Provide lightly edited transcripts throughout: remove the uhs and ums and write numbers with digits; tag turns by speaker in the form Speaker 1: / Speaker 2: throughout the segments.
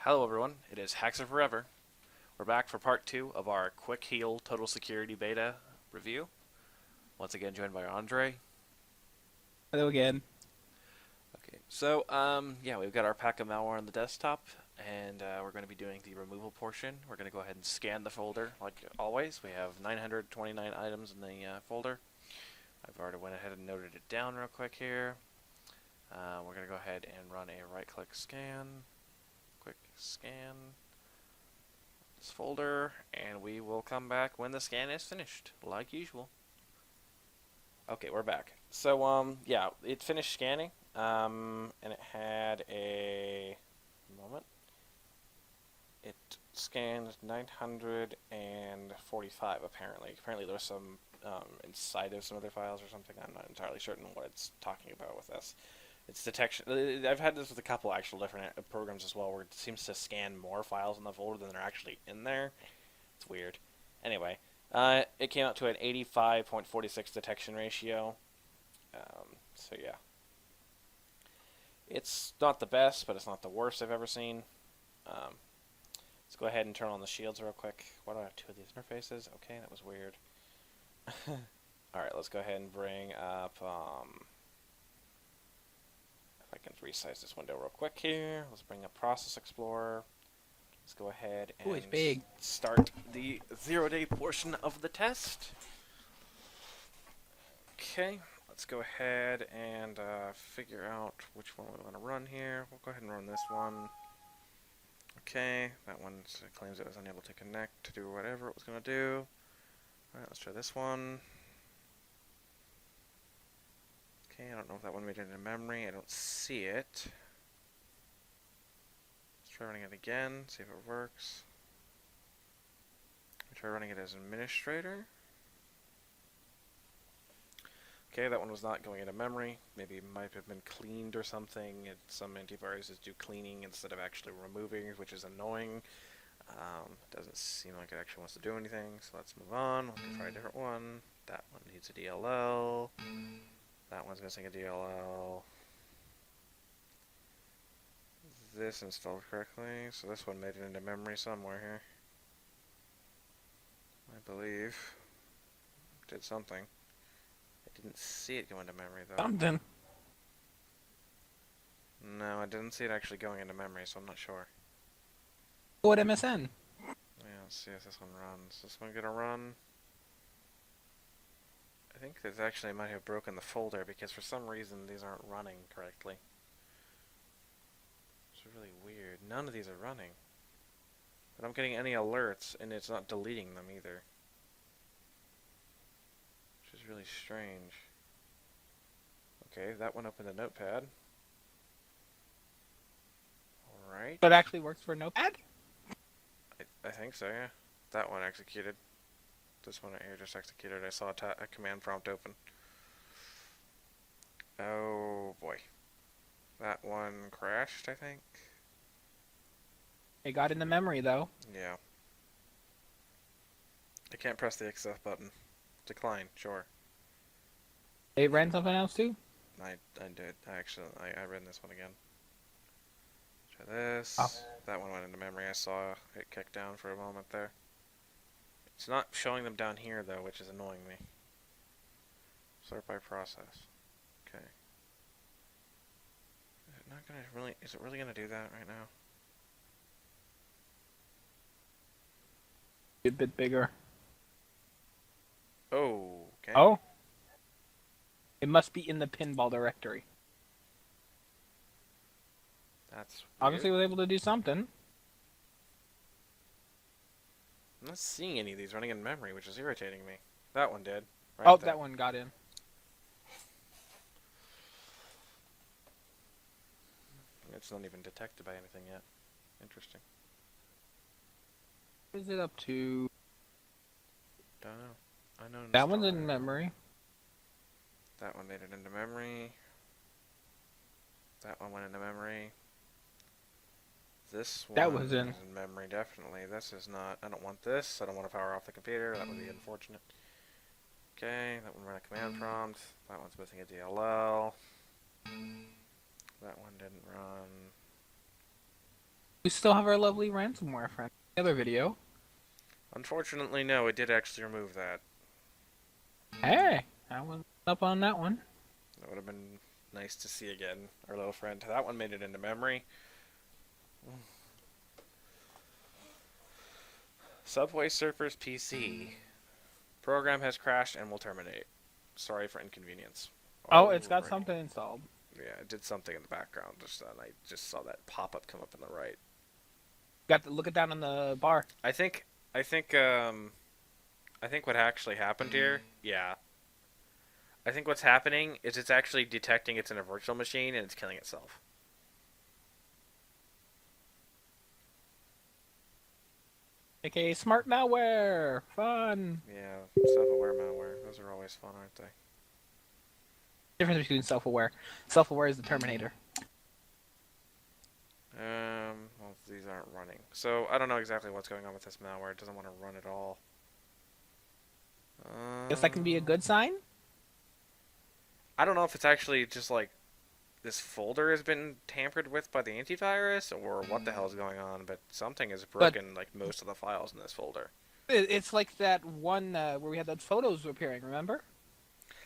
Speaker 1: Hello everyone, it is Haxer Forever. We're back for part 2 of our Quick Heal Total Security Beta review. Once again joined by Andre.
Speaker 2: Hello again.
Speaker 1: Okay, so yeah, we've got our pack of malware on the desktop, and we're going to be doing the removal portion. We're going to go ahead and scan the folder like always. We have 929 items in the folder. I've already went ahead and noted it down real quick here. We're going to go ahead and run a right-click scan. Quick scan this folder, and we will come back when the scan is finished, like usual. Okay, we're back. So, yeah, it finished scanning, and it had a moment. It scanned 945, apparently. Apparently there's some inside of some other files or something. I'm not entirely certain what it's talking about with this. It's detection. I've had this with a couple actual different programs as well, where it seems to scan more files in the folder than are actually in there. It's weird. Anyway, it came out to an 85.46 detection ratio. So yeah, it's not the best, but it's not the worst I've ever seen. Let's go ahead and turn on the shields real quick. Why do I have two of these interfaces? Okay, that was weird. Alright, let's go ahead and bring up, if I can resize this window real quick here. Let's bring up Process Explorer. Let's go ahead
Speaker 2: Ooh,
Speaker 1: and
Speaker 2: it's big.
Speaker 1: start the zero-day portion of the test. Okay, let's go ahead and figure out which one we want to run here. We'll go ahead and run this one. Okay, that one claims it was unable to connect to do whatever it was going to do. Alright, let's try this one. Okay, I don't know if that one made it into memory. I don't see it. Let's try running it again, see if it works. Try running it as administrator. Okay, that one was not going into memory. Maybe it might have been cleaned or something. Some antiviruses do cleaning instead of actually removing, which is annoying. Doesn't seem like it actually wants to do anything, so let's move on. We'll try a different one. That one needs a DLL. That one's missing a DLL. This installed correctly, so this one made it into memory somewhere here. I believe. Did something. I didn't see it go into memory though.
Speaker 2: Something.
Speaker 1: No, I didn't see it actually going into memory, so I'm not sure.
Speaker 2: What MSN?
Speaker 1: Yeah, let's see if this one runs. Is this one gonna run? I think this actually might have broken the folder because for some reason these aren't running correctly. It's really weird. None of these are running. But I'm getting any alerts and it's not deleting them either. Which is really strange. Okay, that one opened a notepad. Alright.
Speaker 2: That actually works for Notepad?
Speaker 1: I think so, yeah. That one executed. This one right here just executed. I saw a command prompt open. Oh boy. That one crashed, I think.
Speaker 2: It got into memory though.
Speaker 1: Yeah. I can't press the XF button. Decline, sure.
Speaker 2: It ran something else too?
Speaker 1: I did. I ran this one again. Try this.
Speaker 2: Oh.
Speaker 1: That one went into memory. I saw it kick down for a moment there. It's not showing them down here though, which is annoying me. Sort by process. Okay. Is it really gonna do that right now?
Speaker 2: A bit bigger.
Speaker 1: Oh, okay.
Speaker 2: Oh? It must be in the pinball directory.
Speaker 1: That's weird.
Speaker 2: Obviously it was able to do something.
Speaker 1: I'm not seeing any of these running in memory, which is irritating me. That one did. Right
Speaker 2: Oh,
Speaker 1: there.
Speaker 2: that one got in.
Speaker 1: It's not even detected by anything yet. Interesting.
Speaker 2: What is it up to?
Speaker 1: Don't know. I know.
Speaker 2: That one's in memory.
Speaker 1: That one made it into memory. That one went into memory. This one
Speaker 2: That was in.
Speaker 1: is in memory, definitely. This is not. I don't want this. I don't want to power off the computer. That would be unfortunate. Okay, that one ran a command prompt. That one's missing a DLL. That one didn't run.
Speaker 2: We still have our lovely ransomware friend. The other video.
Speaker 1: Unfortunately, no, it did actually remove that.
Speaker 2: Hey, I was up on that one.
Speaker 1: That would have been nice to see again, our little friend. That one made it into memory. Subway Surfers PC. Program has crashed and will terminate. Sorry for inconvenience.
Speaker 2: Oh, it's got
Speaker 1: Alrighty.
Speaker 2: something installed.
Speaker 1: Yeah, it did something in the background just then. I just saw that pop-up come up on the right.
Speaker 2: Got to look it down on the bar.
Speaker 1: I think what actually happened here, yeah. I think what's happening is it's actually detecting it's in a virtual machine and it's killing itself.
Speaker 2: AKA smart malware. Fun.
Speaker 1: Yeah, self-aware malware. Those are always fun, aren't they?
Speaker 2: Difference between self-aware. Self-aware is the Terminator.
Speaker 1: Well, these aren't running. So, I don't know exactly what's going on with this malware. It doesn't want to run at all.
Speaker 2: Guess that can be a good sign?
Speaker 1: I don't know if it's actually just like this folder has been tampered with by the antivirus or what the hell is going on, but something has broken like most of the files in this folder.
Speaker 2: It's like that one where we had that photos appearing, remember?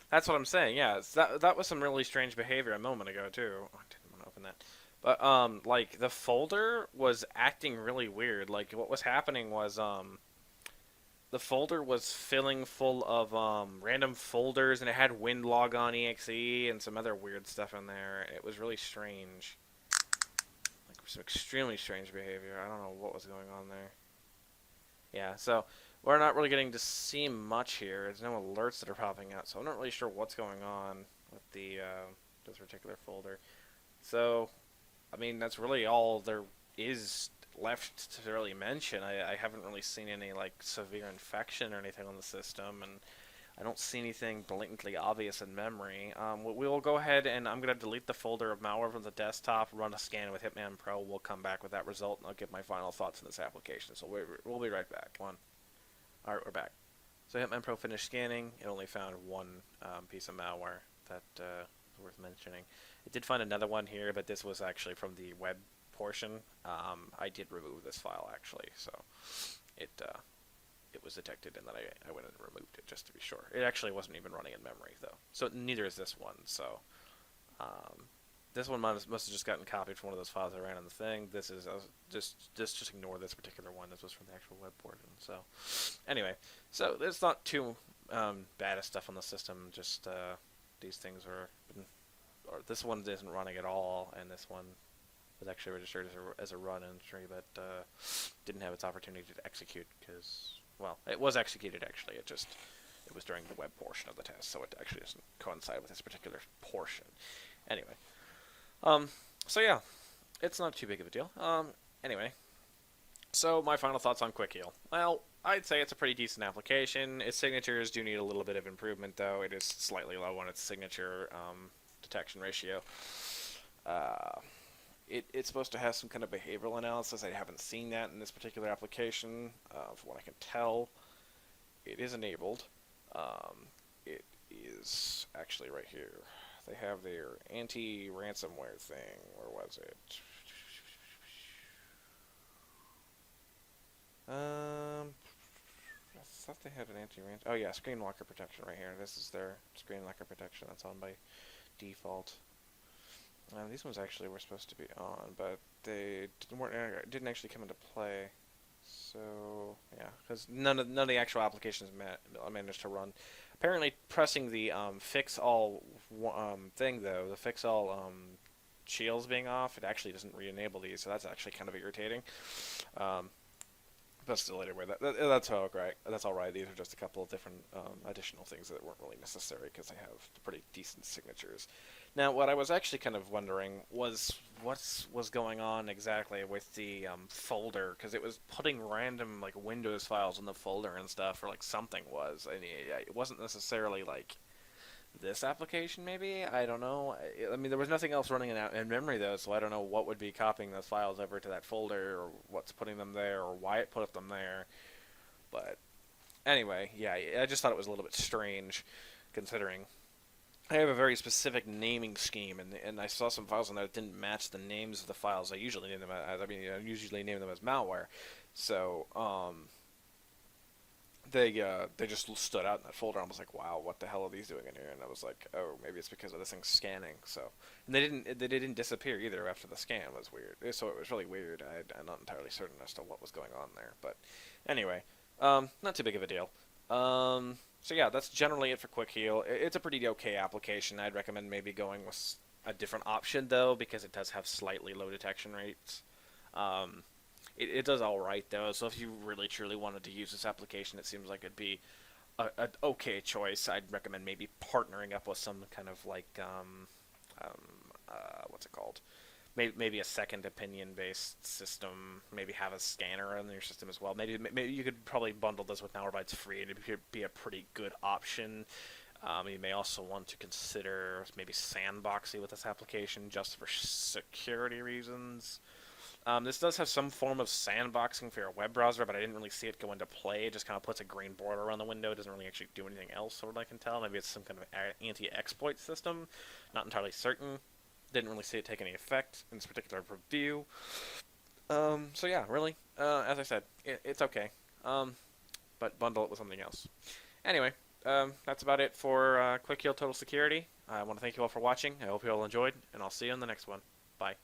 Speaker 1: That's what I'm saying. Yeah, that was some really strange behavior a moment ago too. Oh, I didn't want to open that. But like the folder was acting really weird. Like what was happening was the folder was filling full of random folders, and it had WinLog-on.exe and some other weird stuff in there. It was really strange. Like some extremely strange behavior. I don't know what was going on there. Yeah, so we're not really getting to see much here. There's no alerts that are popping out, so I'm not really sure what's going on with the this particular folder. So, I mean, that's really all there is left to really mention. I haven't really seen any like severe infection or anything on the system, and I don't see anything blatantly obvious in memory. We will go ahead and I'm going to delete the folder of malware from the desktop, run a scan with Hitman Pro. We'll come back with that result, and I'll give my final thoughts on this application. So we'll be right back. Alright, we're back. So Hitman Pro finished scanning. It only found one piece of malware that is worth mentioning. It did find another one here, but this was actually from the web portion. I did remove this file actually, so it was detected, and then I went and removed it just to be sure. It actually wasn't even running in memory though, so neither is this one. So this one must have just gotten copied from one of those files I ran on the thing. This is just ignore this particular one. This was from the actual web portion. So anyway, so there's not too bad of stuff on the system. Just these things are, or this one isn't running at all, and this one was actually registered as a run entry, but didn't have its opportunity to execute because, well, it was executed actually. It was during the web portion of the test, so it actually doesn't coincide with this particular portion. Anyway, so yeah, it's not too big of a deal. Anyway, so my final thoughts on Quick Heal. Well, I'd say it's a pretty decent application. Its signatures do need a little bit of improvement, though. It is slightly low on its signature detection ratio. It's supposed to have some kind of behavioral analysis. I haven't seen that in this particular application. From what I can tell, it is enabled. It is actually right here. They have their anti-ransomware thing. Where was it? I thought they had an anti-ransom. Oh yeah, screen locker protection right here. This is their screen locker protection. That's on by default. These ones actually were supposed to be on, but they didn't actually come into play. So yeah, because none of the actual applications managed to run. Apparently, pressing the fix all thing though, the fix all shields being off, it actually doesn't re-enable these. So that's actually kind of irritating. That's still later. That's all right. That's all right. These are just a couple of different additional things that weren't really necessary because they have pretty decent signatures. Now, what I was actually kind of wondering was what was going on exactly with the folder, because it was putting random like Windows files in the folder and stuff, or like something was. I mean, it wasn't necessarily like this application, maybe? I don't know. I mean, there was nothing else running in memory, though, so I don't know what would be copying those files over to that folder, or what's putting them there, or why it put them there. But anyway, yeah, I just thought it was a little bit strange, considering I have a very specific naming scheme, and I saw some files on there that didn't match the names of the files I usually name them as. I mean, I usually name them as malware. So, they just stood out in that folder. I was like, wow, what the hell are these doing in here? And I was like, oh, maybe it's because of this thing scanning. So, and they didn't disappear either after the scan. It was weird. So it was really weird. I'm not entirely certain as to what was going on there. But anyway, not too big of a deal. So yeah, that's generally it for Quick Heal. It's a pretty okay application. I'd recommend maybe going with a different option though, because it does have slightly low detection rates. Um, it does all right though. So if you really truly wanted to use this application, it seems like it'd be a okay choice. I'd recommend maybe partnering up with some kind of like what's it called? Maybe a second opinion based system. Maybe have a scanner in your system as well. Maybe you could probably bundle this with Malwarebytes free, and it'd be a pretty good option. You may also want to consider maybe sandboxing with this application just for security reasons. This does have some form of sandboxing for your web browser, but I didn't really see it go into play. It just kind of puts a green border around the window. It doesn't really actually do anything else, so what I can tell. Maybe it's some kind of anti-exploit system. Not entirely certain. Didn't really see it take any effect in this particular review. So yeah, really, as I said, it's okay. But bundle it with something else. Anyway, that's about it for Quick Heal Total Security. I want to thank you all for watching. I hope you all enjoyed, and I'll see you in the next one. Bye.